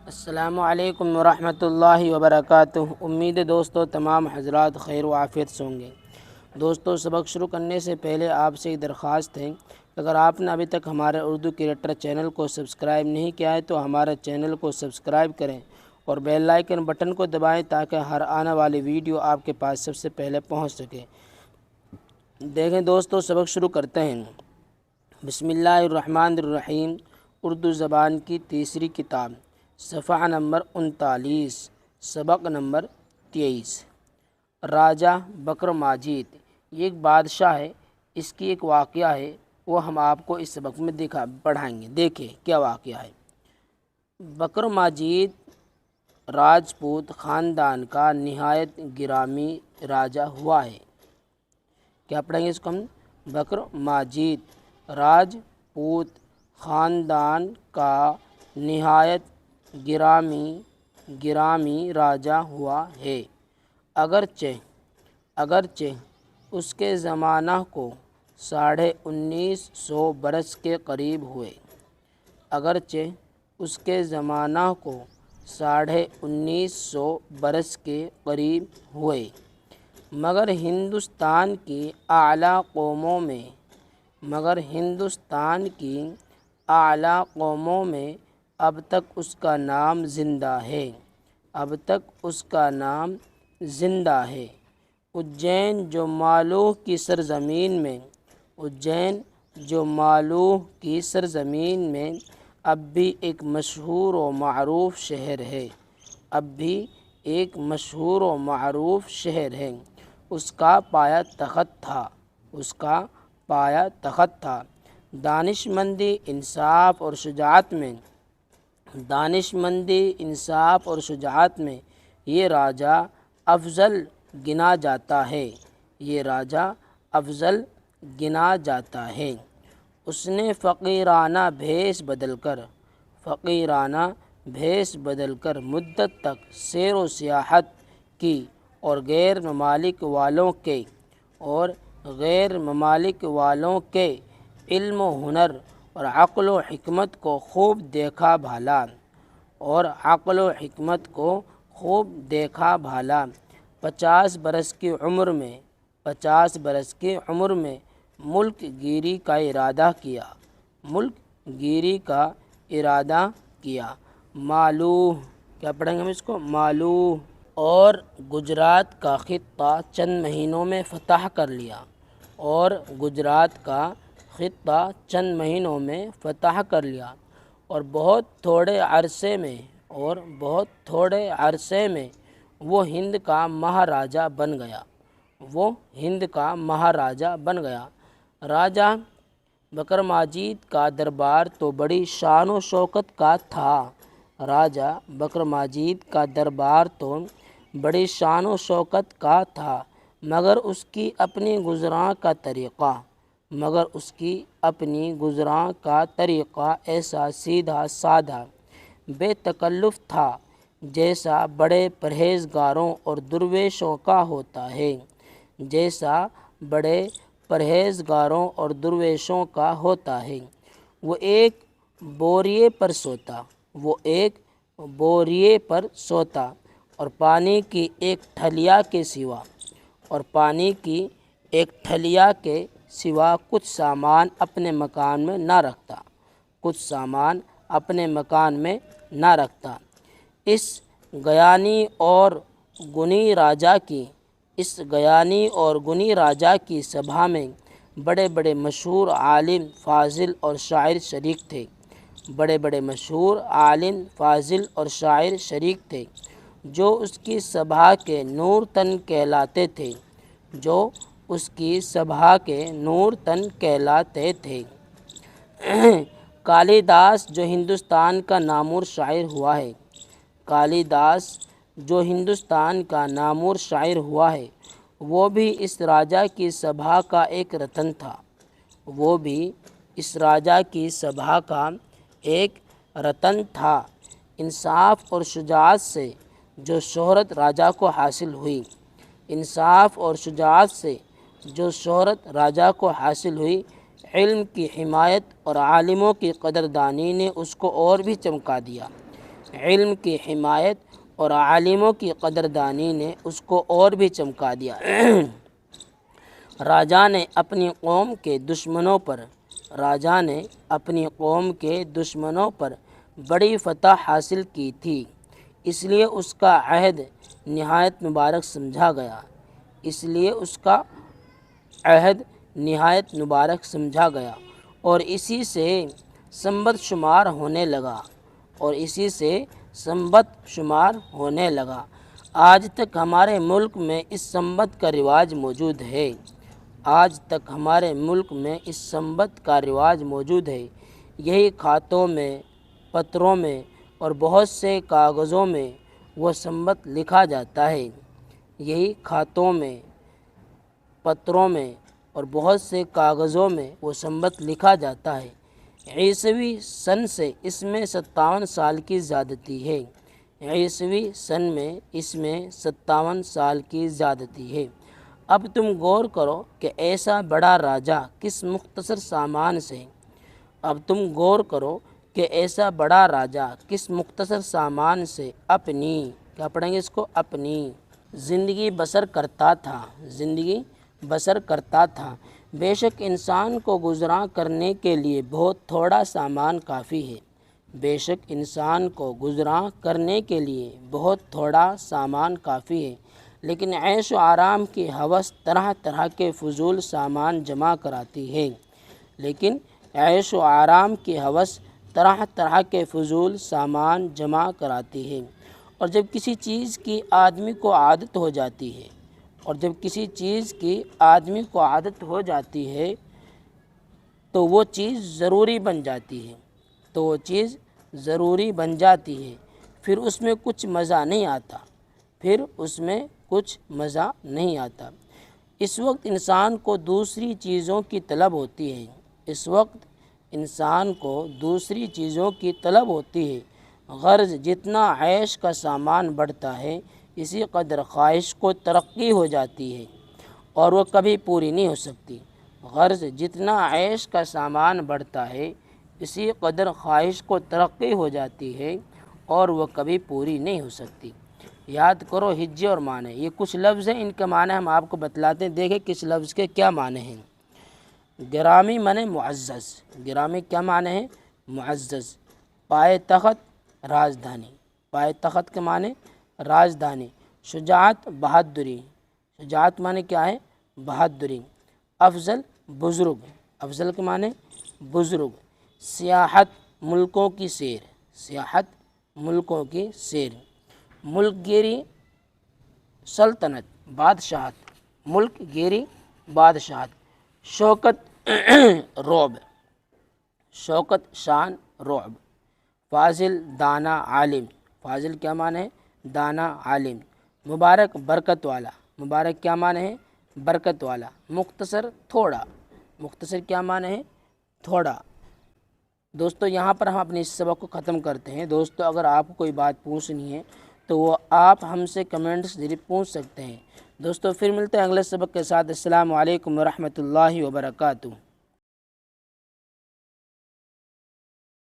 السلام علیکم ورحمۃ اللہ وبرکاتہ۔ امید ہے دوستو تمام حضرات خیر و عافیت سے ہوں گے۔ دوستو سبق شروع کرنے سے پہلے آپ سے ایک درخواست ہے، اگر آپ نے ابھی تک ہمارے اردو کریکٹر چینل کو سبسکرائب نہیں کیا ہے تو ہمارے چینل کو سبسکرائب کریں اور بیل آئیکن بٹن کو دبائیں تاکہ ہر آنے والی ویڈیو آپ کے پاس سب سے پہلے پہنچ سکے۔ دیکھیں دوستو سبق شروع کرتے ہیں۔ بسم اللہ الرحمن الرحیم۔ اردو زبان کی تیسری کتاب، صفحہ نمبر 39، سبق نمبر 23۔ راجہ بکر ماجید، یہ ایک بادشاہ ہے، اس کی ایک واقعہ ہے، وہ ہم آپ کو اس سبق میں پڑھائیں گے۔ دیکھیں کیا واقعہ ہے۔ بکر ماجید راجپوت خاندان کا نہایت گرامی راجہ ہوا ہے۔ کیا پڑھیں گے اس کو ہم؟ بکر ماجید راجپوت خاندان کا نہایت گرامی راجہ ہوا ہے، اگرچہ اس کے زمانہ کو 1950 برس کے قریب ہوئے۔ اگرچہ اس کے زمانہ کو 1950 برس کے قریب ہوئے، مگر ہندوستان کی اعلیٰ قوموں میں اب تک اس کا نام زندہ ہے۔ اجین جو مالوہ کی سرزمین میں اب بھی ایک مشہور و معروف شہر ہے، اس کا پایہ تخت تھا۔ دانشمندی، انصاف اور شجاعت میں یہ راجہ افضل گنا جاتا ہے۔ اس نے فقیرانہ بھیس بدل کر مدت تک سیر و سیاحت کی اور غیر ممالک والوں کے علم و ہنر اور عقل و حکمت کو خوب دیکھا بھالا۔ 50 برس کی عمر میں ملک گیری کا ارادہ کیا۔ مالوہ، کیا پڑھیں گے ہم اس کو؟ مالوہ اور گجرات کا خطہ چند مہینوں میں فتح کر لیا اور بہت تھوڑے عرصے میں وہ ہند کا مہاراجہ بن گیا۔ راجہ بکر ماجید کا دربار تو بڑی شان و شوکت کا تھا، مگر اس کی اپنی گزراں کا طریقہ ایسا سیدھا سادہ بے تکلف تھا جیسا بڑے پرہیزگاروں اور درویشوں کا ہوتا ہے۔ وہ ایک بوریے پر سوتا اور پانی کی ایک ٹھلیا کے سوا کچھ سامان اپنے مکان میں نہ رکھتا۔ اس گیانی اور گنی راجہ کی سبھا میں بڑے بڑے مشہور عالم فاضل اور شاعر شریک تھے، جو اس کی سبھا کے نور تن کہلاتے تھے۔ کالی داس جو ہندوستان کا نامور شاعر ہوا ہے، وہ بھی اس راجہ کی سبھا کا ایک رتن تھا۔ انصاف اور شجاعت سے جو شہرت راجہ کو حاصل ہوئی، علم کی حمایت اور عالموں کی قدردانی نے اس کو اور بھی چمکا دیا۔ علم کی حمایت اور عالموں کی قدردانی نے اس کو اور بھی چمکا دیا۔ راجا نے اپنی قوم کے دشمنوں پر بڑی فتح حاصل کی تھی، اس لیے اس کا عہد نہایت مبارک سمجھا گیا اور اسی سے سنبت شمار ہونے لگا۔ آج تک ہمارے ملک میں اس سنبت کا رواج موجود ہے۔ یہی خطوں میں، پتروں میں اور بہت سے کاغذوں میں وہ سنبت لکھا جاتا ہے۔ عیسوی سن سے اس میں 57 سال کی زیادتی ہے۔ اب تم غور کرو کہ ایسا بڑا راجا کس مختصر سامان سے اپنی زندگی بسر کرتا تھا۔ بے شک انسان کو گزراں کرنے کے لیے بہت تھوڑا سامان کافی ہے، لیکن عیش و آرام کی ہوس طرح طرح کے فضول سامان جمع کراتی ہے۔ اور جب کسی چیز کی آدمی کو عادت ہو جاتی ہے تو وہ چیز ضروری بن جاتی ہے، پھر اس میں کچھ مزہ نہیں آتا۔ اس وقت انسان کو دوسری چیزوں کی طلب ہوتی ہے۔ غرض جتنا عیش کا سامان بڑھتا ہے، اسی قدر خواہش کو ترقی ہو جاتی ہے اور وہ کبھی پوری نہیں ہو سکتی۔ یاد کرو ہجے اور معنی، یہ کچھ لفظ ہیں، ان کے معنی ہم آپ کو بتلاتے ہیں، دیکھیں کس لفظ کے کیا معنی ہیں۔ گرامی معنی معزز، گرامی کیا معنی ہے؟ معزز۔ پائے تخت، راجدھانی، پائے تخت کے معنی راجدھانی۔ شجاعت، بہادری، شجاعت معنی کیا ہے؟ بہادری۔ افضل، بزرگ، افضل کے معنی بزرگ۔ سیاحت، ملکوں کی سیر، سیاحت ملکوں کی سیر۔ ملک گیری، سلطنت، بادشاہت، ملک گیری، بادشاہت۔ شوکت، رعب، شوکت شان، رعب۔ فاضل، دانا، عالم، فاضل کیا معنی ہے؟ دانا، عالم۔ مبارک، برکت والا، مبارک کیا معنی ہے؟ برکت والا۔ مختصر، تھوڑا، مختصر کیا معنی ہے؟ تھوڑا۔ دوستو یہاں پر ہم اپنے اس سبق کو ختم کرتے ہیں۔ دوستو اگر آپ کو کوئی بات پوچھنی ہے تو وہ آپ ہم سے کمنٹس ذریعے پوچھ سکتے ہیں۔ دوستو پھر ملتے ہیں اگلے سبق کے ساتھ۔ السلام علیکم ورحمۃ اللہ وبرکاتہ۔